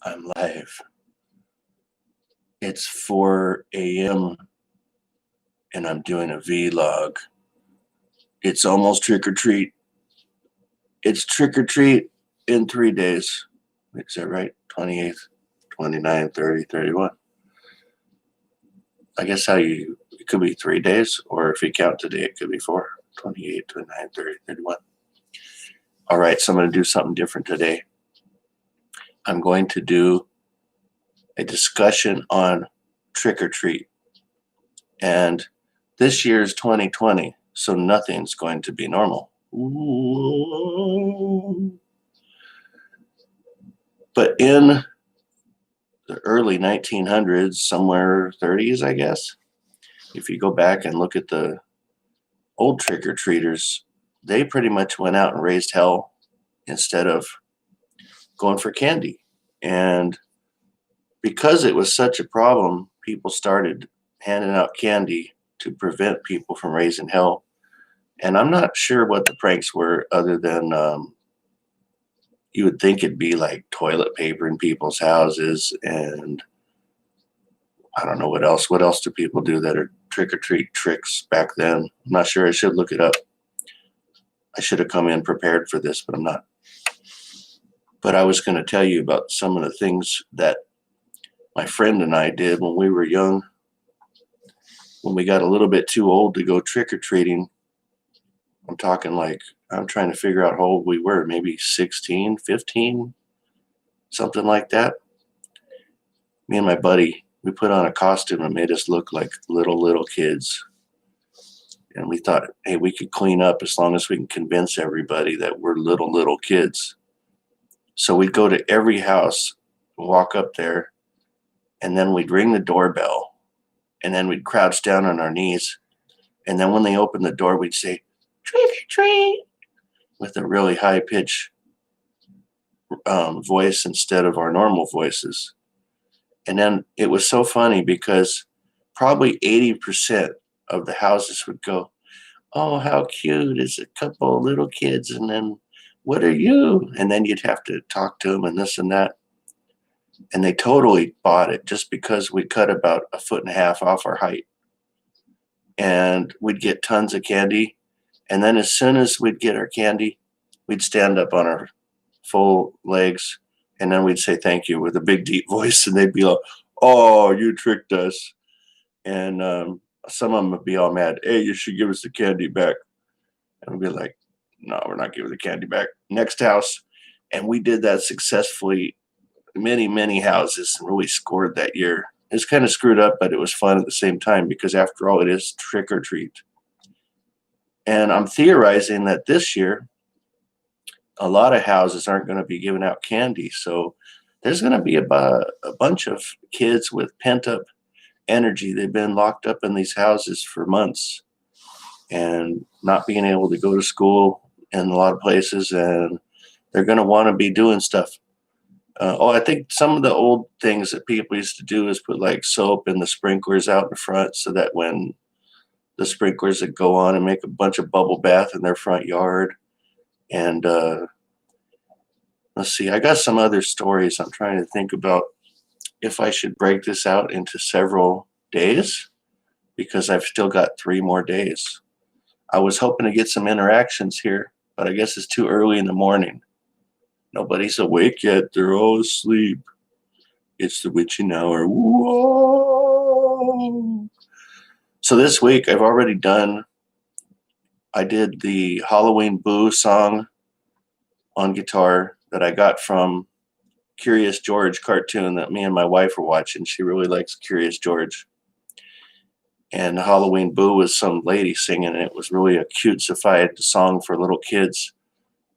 I'm live. It's 4 a.m. and I'm doing a vlog. It's almost trick or treat. It's trick or treat in 3 days. Is that right? 28th, 29th, 30, 31. I guess it could be 3 days, or if you count today, it could be 4, 28, 29, 30, 31. All right, so I'm going to do something different today. I'm going to do a discussion on trick or treat. And this year is 2020, so nothing's going to be normal. Ooh. But in the early 1900s, somewhere 30s, I guess, if you go back and look at the old trick-or-treaters, they pretty much went out and raised hell instead of going for candy. And because it was such a problem, people started handing out candy to prevent people from raising hell. And I'm not sure what the pranks were other than you would think it'd be like toilet paper in people's houses, and I don't know what else. What else do people do that are trick-or-treat tricks back then? I'm not sure. I should look it up. I should have come in prepared for this, but I'm not. But I was going to tell you about some of the things that my friend and I did when we were young, when we got a little bit too old to go trick-or-treating. I'm talking like, I'm trying to figure out how old we were, maybe 16, 15, something like that. Me and my buddy, we put on a costume and made us look like little kids. And we thought, hey, we could clean up as long as we can convince everybody that we're little kids. So we'd go to every house, walk up there, and then we'd ring the doorbell, and then we'd crouch down on our knees. And then when they opened the door, we'd say, trick or treat, with a really high pitch voice instead of our normal voices. And then it was so funny because probably 80% of the houses would go, oh, how cute. It's a couple of little kids. And then, what are you? And then you'd have to talk to them and this and that. And they totally bought it just because we cut about 1.5 feet off our height. And we'd get tons of candy. And then as soon as we'd get our candy, we'd stand up on our full legs. And then we'd say thank you with a big, deep voice. And they'd be like, oh, you tricked us. And some of them would be all mad. Hey, you should give us the candy back. And we'd be like, no, we're not giving the candy back. Next house. And we did that successfully, many houses, and really scored that year. It's kind of screwed up, but it was fun at the same time because after all, it is trick or treat. And I'm theorizing that this year, a lot of houses aren't going to be giving out candy. So there's going to be a bunch of kids with pent up energy. They've been locked up in these houses for months and not being able to go to school in a lot of places. And they're going to want to be doing stuff. I think some of the old things that people used to do is put like soap in the sprinklers out in front so that when the sprinklers would go on and make a bunch of bubble bath in their front yard. And let's see, I got some other stories I'm trying to think about if I should break this out into several days because I've still got 3 more days. I was hoping to get some interactions here, but I guess it's too early in the morning. Nobody's awake yet. They're all asleep. It's the witching hour. Whoa! So this week I did the Halloween Boo song on guitar that I got from Curious George cartoon that me and my wife were watching. She really likes Curious George. And Halloween Boo was some lady singing, and it was really a cutesified song for little kids.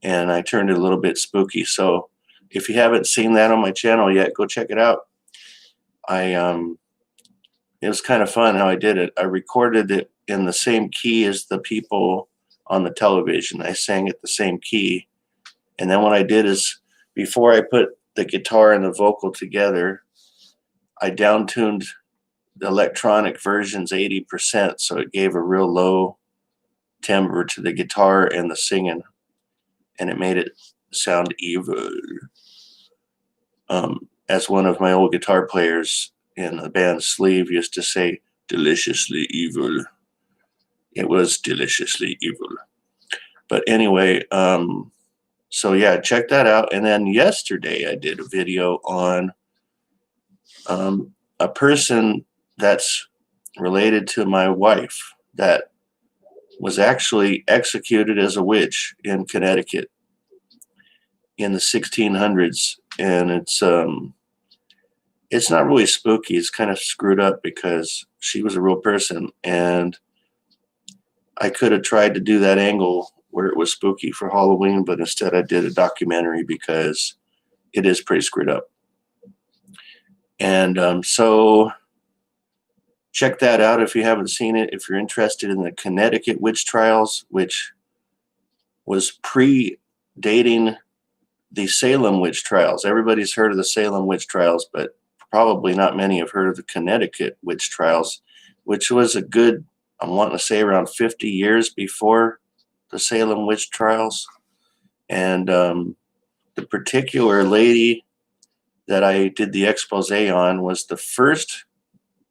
And I turned it a little bit spooky. So if you haven't seen that on my channel yet, go check it out. It was kind of fun how I did it. I recorded it in the same key as the people on the television. I sang at the same key. And then what I did is before I put the guitar and the vocal together, I down-tuned the electronic versions 80%, so it gave a real low timbre to the guitar and the singing, and it made it sound evil. as one of my old guitar players in the band Sleeve used to say, deliciously evil. It was deliciously evil. But anyway, so yeah, check that out. And then yesterday I did a video on a person that's related to my wife that was actually executed as a witch in Connecticut in the 1600s. And it's not really spooky. It's kind of screwed up because she was a real person, and I could have tried to do that angle where it was spooky for Halloween, but instead I did a documentary because it is pretty screwed up. And so check that out if you haven't seen it. If you're interested in the Connecticut witch trials, which was predating the Salem witch trials. Everybody's heard of the Salem witch trials, but probably not many have heard of the Connecticut witch trials, which was a good, I'm wanting to say around 50 years before the Salem witch trials. And the particular lady that I did the expose on was the first,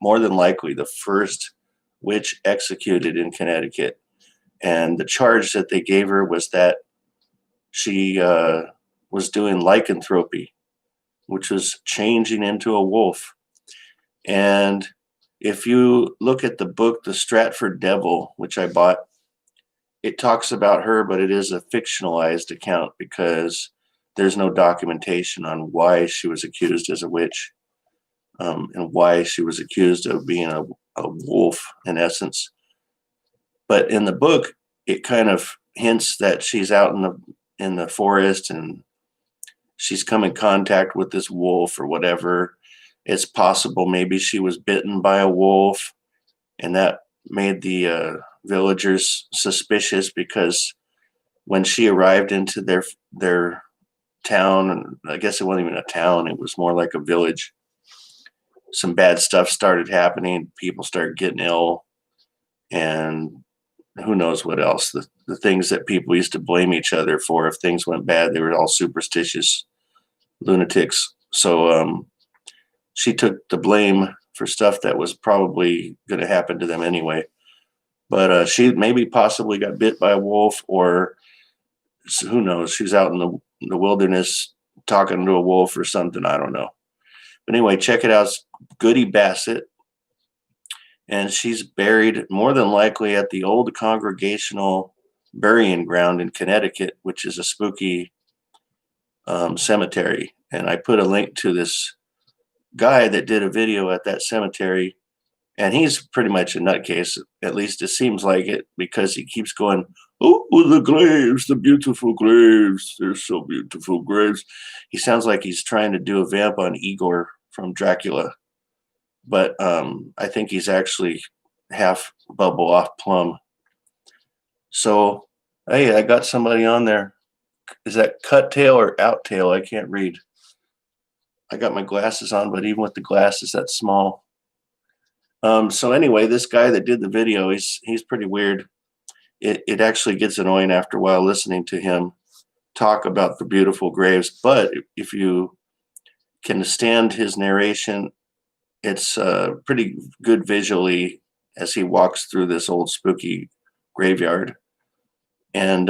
more than likely, the first witch executed in Connecticut. And the charge that they gave her was that she was doing lycanthropy, which was changing into a wolf. And if you look at the book, The Stratford Devil, which I bought, it talks about her, but it is a fictionalized account because there's no documentation on why she was accused as a witch, and why she was accused of being a wolf in essence. But in the book, it kind of hints that she's out in the forest and she's come in contact with this wolf or whatever. It's possible maybe she was bitten by a wolf, and that made the villagers suspicious because when she arrived into their town, and I guess it wasn't even a town, it was more like a village, some bad stuff started happening. People started getting ill, and who knows what else. The things that people used to blame each other for if things went bad, they were all superstitious lunatics. So she took the blame for stuff that was probably going to happen to them anyway. But she maybe possibly got bit by a wolf, or who knows, she's out in the wilderness talking to a wolf or something. I don't know. But anyway, check it out. It's Goody Bassett. And she's buried more than likely at the old Congregational Burying Ground in Connecticut, which is a spooky cemetery. And I put a link to this guy that did a video at that cemetery, and he's pretty much a nutcase. At least it seems like it, because he keeps going, "Oh, the graves, the beautiful graves. They're so beautiful graves." He sounds like he's trying to do a vamp on Igor from Dracula. But I think he's actually half Bubble Off Plum. So, hey, I got somebody on there. Is that cut tail or out tail? I can't read. I got my glasses on, but even with the glasses, that's small. So anyway, this guy that did the video, he's pretty weird. It actually gets annoying after a while listening to him talk about the beautiful graves. But if you can stand his narration, it's pretty good visually as he walks through this old spooky graveyard. And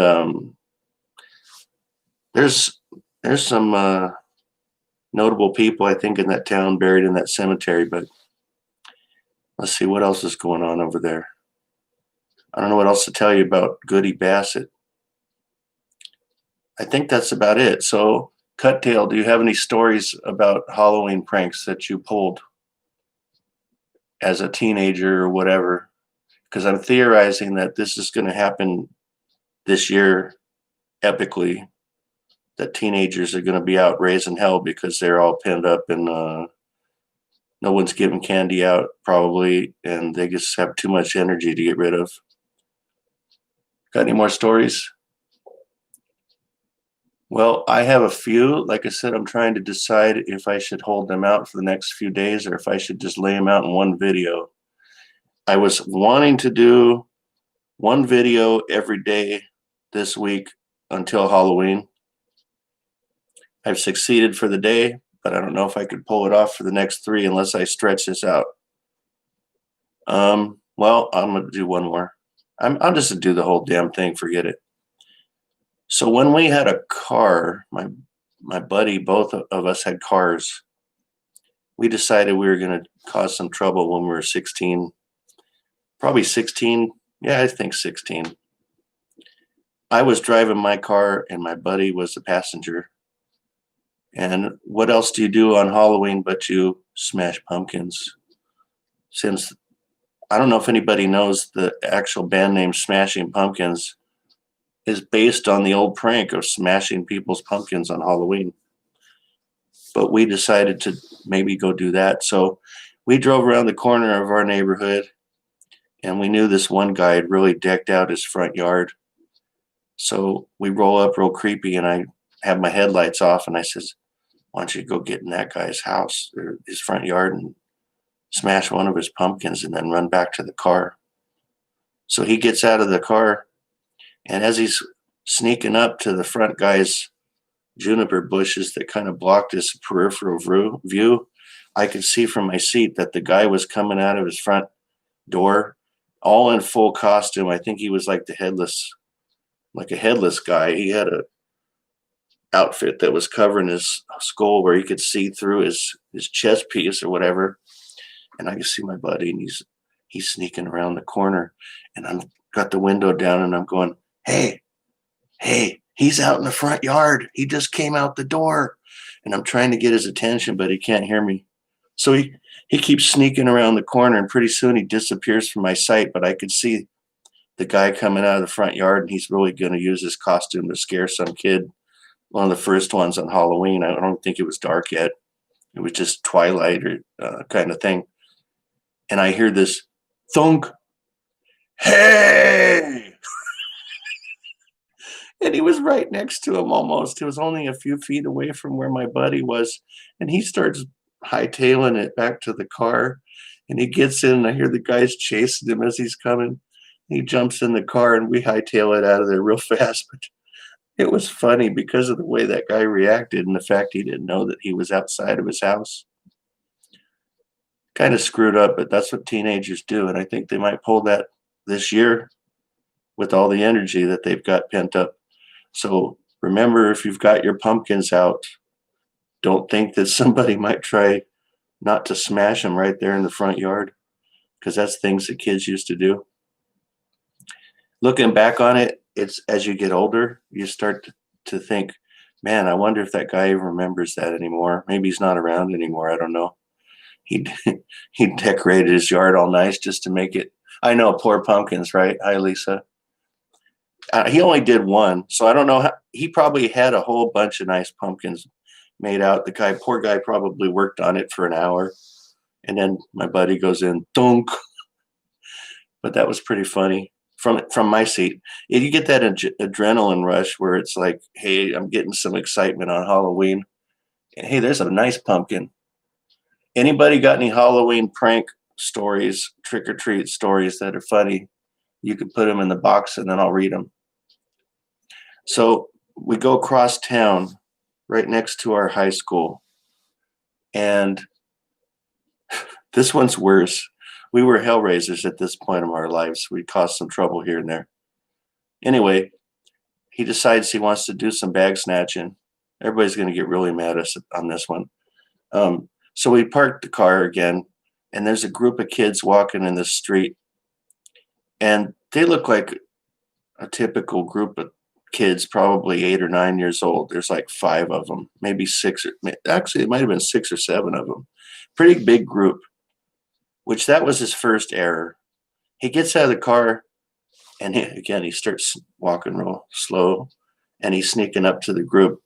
there's some notable people, I think, in that town buried in that cemetery. But let's see what else is going on over there. I don't know what else to tell you about Goody Bassett. I think that's about it. So, Cuttail, do you have any stories about Halloween pranks that you pulled as a teenager or whatever? Because I'm theorizing that this is going to happen this year epically, that teenagers are going to be out raising hell because they're all pinned up and no one's giving candy out probably, and they just have too much energy to get rid of. Got any more stories? Well, I have a few. Like I said, I'm trying to decide if I should hold them out for the next few days or if I should just lay them out in one video. I was wanting to do one video every day this week until Halloween. I've succeeded for the day, but I don't know if I could pull it off for the next three unless I stretch this out. Well, I'm gonna do one more. I'll just do the whole damn thing. Forget it. So when we had a car, my buddy, both of us had cars. We decided we were going to cause some trouble when we were 16, probably 16. Yeah, I think 16. I was driving my car and my buddy was the passenger. And what else do you do on Halloween but you smash pumpkins? Since I don't know if anybody knows, the actual band name Smashing Pumpkins is based on the old prank of smashing people's pumpkins on Halloween. But we decided to maybe go do that. So we drove around the corner of our neighborhood and we knew this one guy had really decked out his front yard. So we roll up real creepy and I have my headlights off and I says, why don't you go get in that guy's house or his front yard and smash one of his pumpkins and then run back to the car. So he gets out of the car, and as he's sneaking up to the front guy's juniper bushes that kind of blocked his peripheral view, I could see from my seat that the guy was coming out of his front door all in full costume. I think he was like a headless guy. He had a outfit that was covering his skull where he could see through his chest piece or whatever. And I can see my buddy, and he's sneaking around the corner, and I'm got the window down, and I'm going, hey, he's out in the front yard. He just came out the door, and I'm trying to get his attention, but he can't hear me. So he keeps sneaking around the corner, and pretty soon he disappears from my sight. But I could see the guy coming out of the front yard, and he's really going to use his costume to scare some kid. One of the first ones on Halloween. I don't think it was dark yet. It was just twilight or kind of thing. And I hear this thunk. Hey! And he was right next to him almost. It was only a few feet away from where my buddy was. And he starts hightailing it back to the car. And he gets in, and I hear the guys chasing him as he's coming. He jumps in the car, and we hightail it out of there real fast. But it was funny because of the way that guy reacted and the fact he didn't know that he was outside of his house. Kind of screwed up, but that's what teenagers do. And I think they might pull that this year with all the energy that they've got pent up. So remember, if you've got your pumpkins out, don't think that somebody might try not to smash them right there in the front yard, because that's things that kids used to do. Looking back on it, it's as you get older, you start to think, man, I wonder if that guy even remembers that anymore. Maybe he's not around anymore. I don't know. He decorated his yard all nice just to make it. I know, poor pumpkins, right? Hi, Lisa. He only did one, so I don't know how. He probably had a whole bunch of nice pumpkins made out. Poor guy, probably worked on it for an hour, and then my buddy goes in, dunk. But that was pretty funny from my seat. You get that adrenaline rush where it's like, hey, I'm getting some excitement on Halloween. Hey, there's a nice pumpkin. Anybody got any Halloween prank stories, trick or treat stories that are funny? You could put them in the box and then I'll read them. So we go across town right next to our high school. And this one's worse. We were hellraisers at this point of our lives. We caused some trouble here and there. Anyway, he decides he wants to do some bag snatching. Everybody's going to get really mad at us on this one. So we parked the car again, and there's a group of kids walking in the street. And they look like a typical group of kids, probably 8 or 9 years old. There's like 5 of them, maybe 6. Actually, it might have been 6 or 7 of them. Pretty big group, which that was his first error. He gets out of the car, and he starts walking real slow, and he's sneaking up to the group.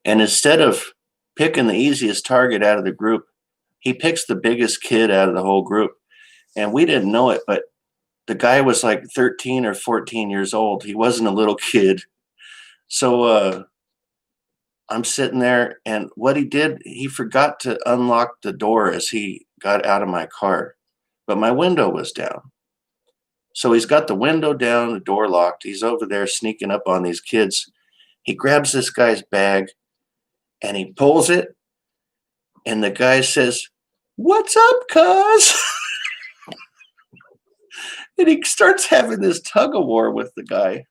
And instead of picking the easiest target out of the group, he picks the biggest kid out of the whole group. And we didn't know it, but the guy was like 13 or 14 years old. He wasn't a little kid. So I'm sitting there, and what he did, he forgot to unlock the door as he got out of my car, but my window was down. So he's got the window down, the door locked. He's over there sneaking up on these kids. He grabs this guy's bag, and he pulls it, And the guy says, "What's up, cuz?" And he starts having this tug of war with the guy.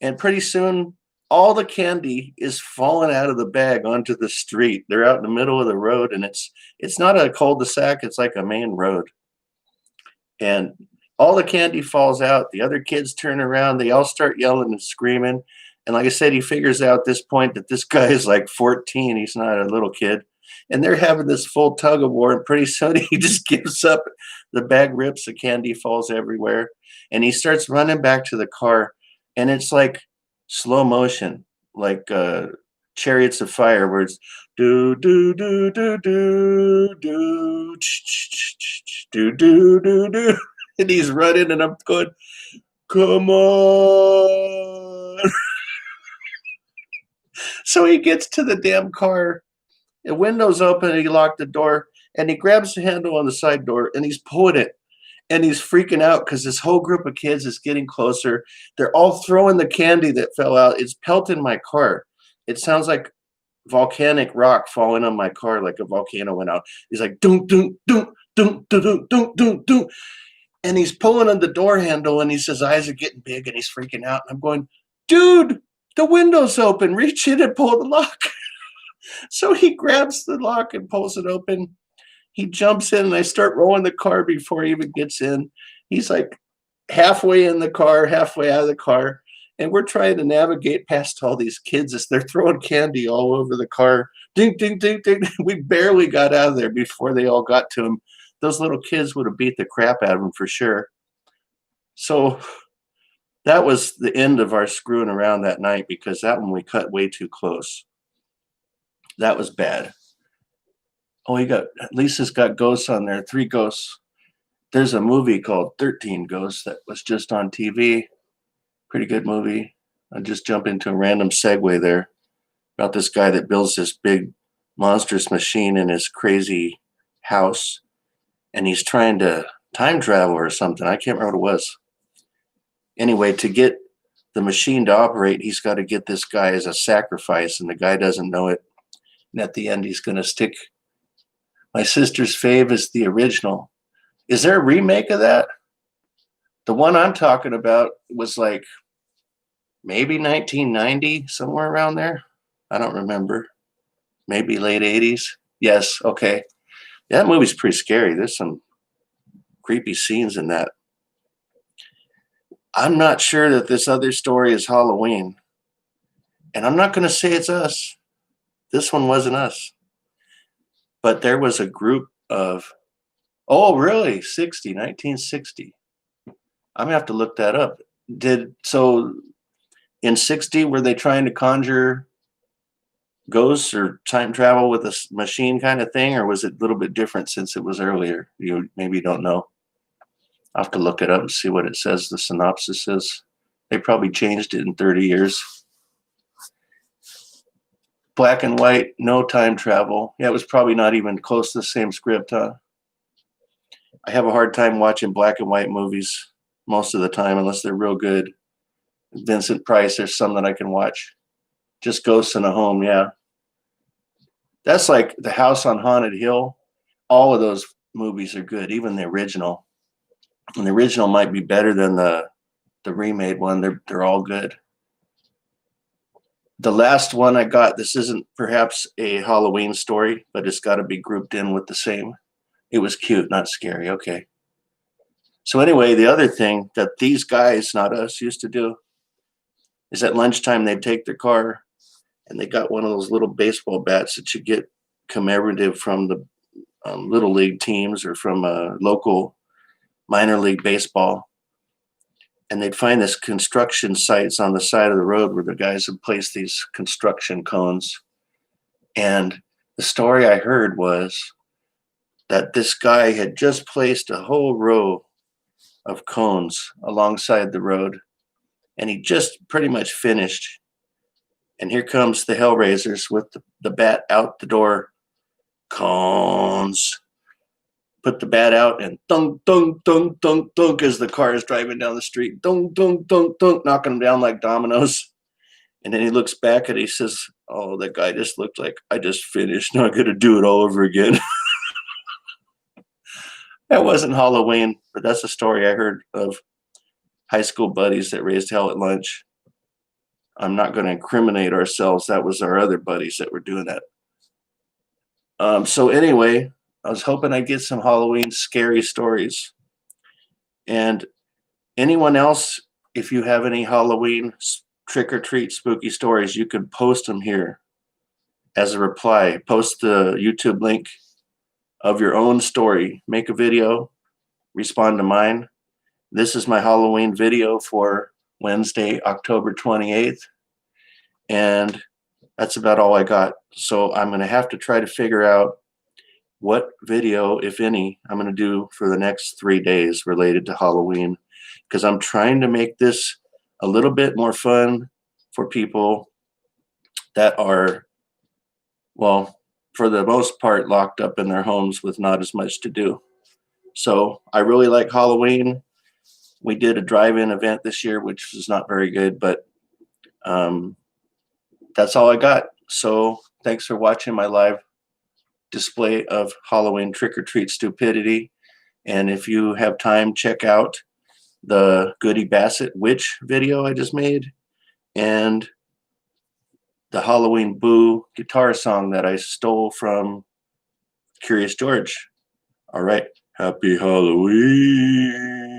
And pretty soon, all the candy is falling out of the bag onto the street. They're out in the middle of the road, and it's not a cul-de-sac, it's like a main road. And all the candy falls out. The other kids turn around, they all start yelling and screaming. And like I said, he figures out at this point that this guy is like 14. He's not a little kid. And they're having this full tug of war. And pretty soon he just gives up. The bag rips, the candy falls everywhere. And he starts running back to the car. And it's like slow motion, like Chariots of Fire, where it's do, do, do, do, do, do, do, do, do, do. And he's running, and I'm going, come on. So he gets to the damn car. The window's open, and he locked the door, and he grabs the handle on the side door, and he's pulling it. And he's freaking out because this whole group of kids is getting closer. They're all throwing the candy that fell out. It's pelting my car. It sounds like volcanic rock falling on my car, like a volcano went out. He's like, doom, doom, doom, doom, doom, doom, doom, doom, doom. And he's pulling on the door handle, and he says, eyes are getting big, and he's freaking out. And I'm going, dude, the window's open. Reach in and pull the lock. So he grabs the lock and pulls it open. He jumps in, and I start rolling the car before he even gets in. He's like halfway in the car, halfway out of the car. And we're trying to navigate past all these kids as they're throwing candy all over the car. Ding, ding, ding, ding. We barely got out of there before they all got to him. Those little kids would have beat the crap out of him for sure. So that was the end of our screwing around that night, because that one we cut way too close. That was bad. Oh, Lisa's got ghosts on there, 3 ghosts. There's a movie called 13 Ghosts that was just on TV. Pretty good movie. I'll just jump into a random segue there about this guy that builds this big monstrous machine in his crazy house. And he's trying to time travel or something. I can't remember what it was. Anyway, to get the machine to operate, he's got to get this guy as a sacrifice, and the guy doesn't know it. And at the end, he's going to stick. My sister's fave is the original. Is there a remake of that? The one I'm talking about was like maybe 1990, somewhere around there. I don't remember. Maybe late 80s. Yes, okay. Yeah, that movie's pretty scary. There's some creepy scenes in that. I'm not sure that this other story is Halloween. And I'm not going to say it's us. This one wasn't us. But there was a group of, oh, really? 1960. I'm going to have to look that up. So in 60, were they trying to conjure ghosts or time travel with a machine kind of thing? Or was it a little bit different since it was earlier? You maybe don't know. I'll have to look it up and see what it says. The synopsis says they probably changed it in 30 years. Black and white, no time travel. Yeah, it was probably not even close to the same script, huh? I have a hard time watching black and white movies most of the time, unless they're real good. Vincent Price, there's some that I can watch. Just Ghosts in a Home, yeah. That's like The House on Haunted Hill. All of those movies are good, even the original. And the original might be better than the remade one. They're all good. The last one I got, this isn't perhaps a Halloween story, but it's got to be grouped in with the same. It was cute, not scary. Okay. So anyway, the other thing that these guys, not us, used to do is at lunchtime they'd take their car and they got one of those little baseball bats that you get commemorative from the little league teams or from local minor league baseball. And they'd find this construction sites on the side of the road where the guys had placed these construction cones. And the story I heard was that this guy had just placed a whole row of cones alongside the road, and he just pretty much finished. And here comes the Hellraisers with the bat out the door. Cones. Put the bat out, and thunk, thunk, thunk, thunk, thunk as the car is driving down the street. Thunk, thunk, thunk, thunk, knocking them down like dominoes. And then he looks back and he says, "Oh, that guy just looked like I just finished. Now I got to do it all over again." That wasn't Halloween, but that's a story I heard of high school buddies that raised hell at lunch. I'm not going to incriminate ourselves. That was our other buddies that were doing that. So anyway, I was hoping I'd get some Halloween scary stories. And anyone else, if you have any Halloween trick or treat spooky stories, you can post them here as a reply. Post the YouTube link of your own story. Make a video, respond to mine. This is my Halloween video for Wednesday, October 28th. And that's about all I got. So I'm going to have to try to figure out what video, if any, I'm going to do for the next 3 days related to Halloween, because I'm trying to make this a little bit more fun for people that are, well, for the most part, locked up in their homes with not as much to do. So I really like Halloween. We did a drive-in event this year, which was not very good, but that's all I got. So thanks for watching my live display of Halloween trick-or-treat stupidity. And if you have time, check out the Goody Bassett Witch video I just made and the Halloween Boo guitar song that I stole from Curious George. All right. Happy Halloween.